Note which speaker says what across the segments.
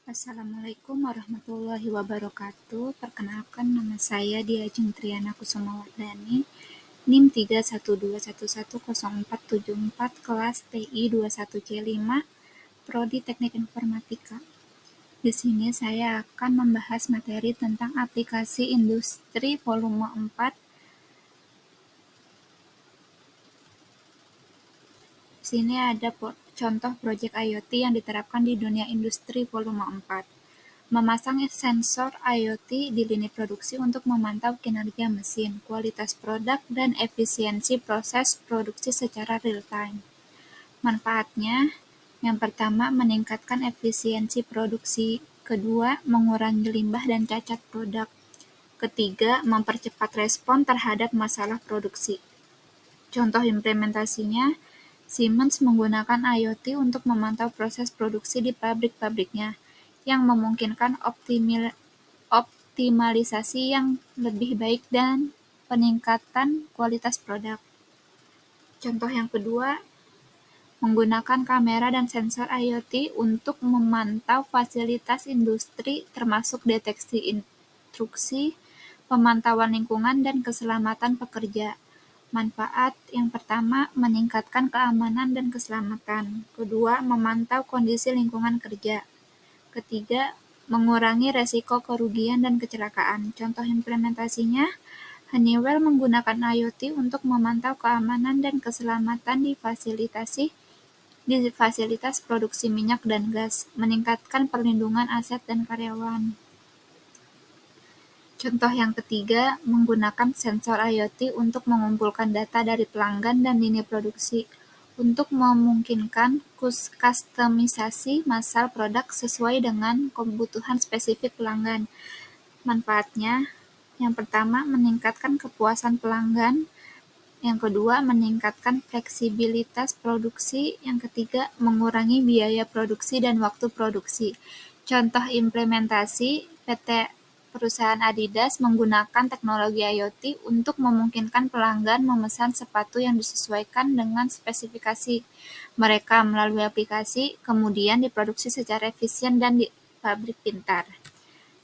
Speaker 1: Assalamualaikum warahmatullahi wabarakatuh. Perkenalkan, nama saya Diajeng Triana Kusumawardhani, NIM 312110474, kelas TI 21C5, Prodi Teknik Informatika. Di sini saya akan membahas materi tentang aplikasi industri volume 4. Di sini ada contoh proyek IoT yang diterapkan di dunia industri volume 4. Memasang sensor IoT di lini produksi untuk memantau kinerja mesin, kualitas produk, dan efisiensi proses produksi secara real-time. Manfaatnya, yang pertama, meningkatkan efisiensi produksi. Kedua, mengurangi limbah dan cacat produk. Ketiga, mempercepat respon terhadap masalah produksi. Contoh implementasinya, Siemens menggunakan IoT untuk memantau proses produksi di pabrik-pabriknya, yang memungkinkan optimalisasi yang lebih baik dan peningkatan kualitas produk. Contoh yang kedua, menggunakan kamera dan sensor IoT untuk memantau fasilitas industri termasuk deteksi intrusi, pemantauan lingkungan, dan keselamatan pekerja. Manfaat yang pertama, meningkatkan keamanan dan keselamatan. Kedua, memantau kondisi lingkungan kerja. Ketiga, mengurangi resiko kerugian dan kecelakaan. Contoh implementasinya, Honeywell menggunakan IoT untuk memantau keamanan dan keselamatan di fasilitas produksi minyak dan gas, meningkatkan perlindungan aset dan karyawan. Contoh yang ketiga, menggunakan sensor IoT untuk mengumpulkan data dari pelanggan dan lini produksi untuk memungkinkan kustomisasi massal produk sesuai dengan kebutuhan spesifik pelanggan. Manfaatnya, yang pertama, meningkatkan kepuasan pelanggan. Yang kedua, meningkatkan fleksibilitas produksi. Yang ketiga, mengurangi biaya produksi dan waktu produksi. Contoh implementasi, perusahaan Adidas menggunakan teknologi IoT untuk memungkinkan pelanggan memesan sepatu yang disesuaikan dengan spesifikasi mereka melalui aplikasi, kemudian diproduksi secara efisien dan di pabrik pintar.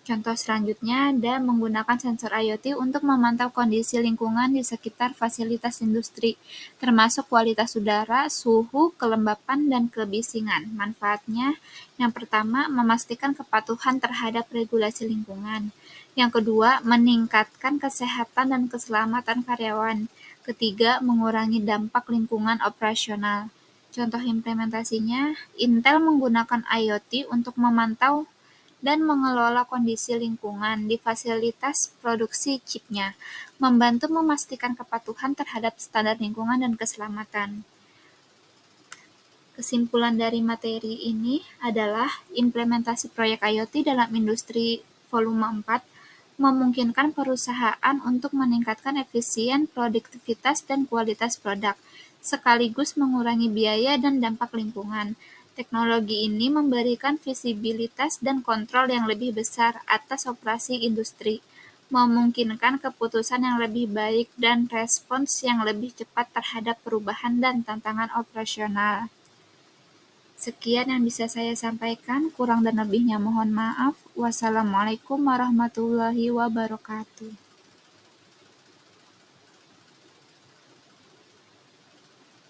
Speaker 1: Contoh selanjutnya ada menggunakan sensor IoT untuk memantau kondisi lingkungan di sekitar fasilitas industri, termasuk kualitas udara, suhu, kelembapan, dan kebisingan. Manfaatnya, yang pertama, memastikan kepatuhan terhadap regulasi lingkungan. Yang kedua, meningkatkan kesehatan dan keselamatan karyawan. Ketiga, mengurangi dampak lingkungan operasional. Contoh implementasinya, Intel menggunakan IoT untuk memantau dan mengelola kondisi lingkungan di fasilitas produksi chipnya, membantu memastikan kepatuhan terhadap standar lingkungan dan keselamatan. Kesimpulan dari materi ini adalah implementasi proyek IoT dalam industri volume 4 memungkinkan perusahaan untuk meningkatkan efisien, produktivitas, dan kualitas produk, sekaligus mengurangi biaya dan dampak lingkungan. Teknologi ini memberikan visibilitas dan kontrol yang lebih besar atas operasi industri, memungkinkan keputusan yang lebih baik dan respons yang lebih cepat terhadap perubahan dan tantangan operasional. Sekian yang bisa saya sampaikan, kurang dan lebihnya mohon maaf. Wassalamualaikum warahmatullahi wabarakatuh.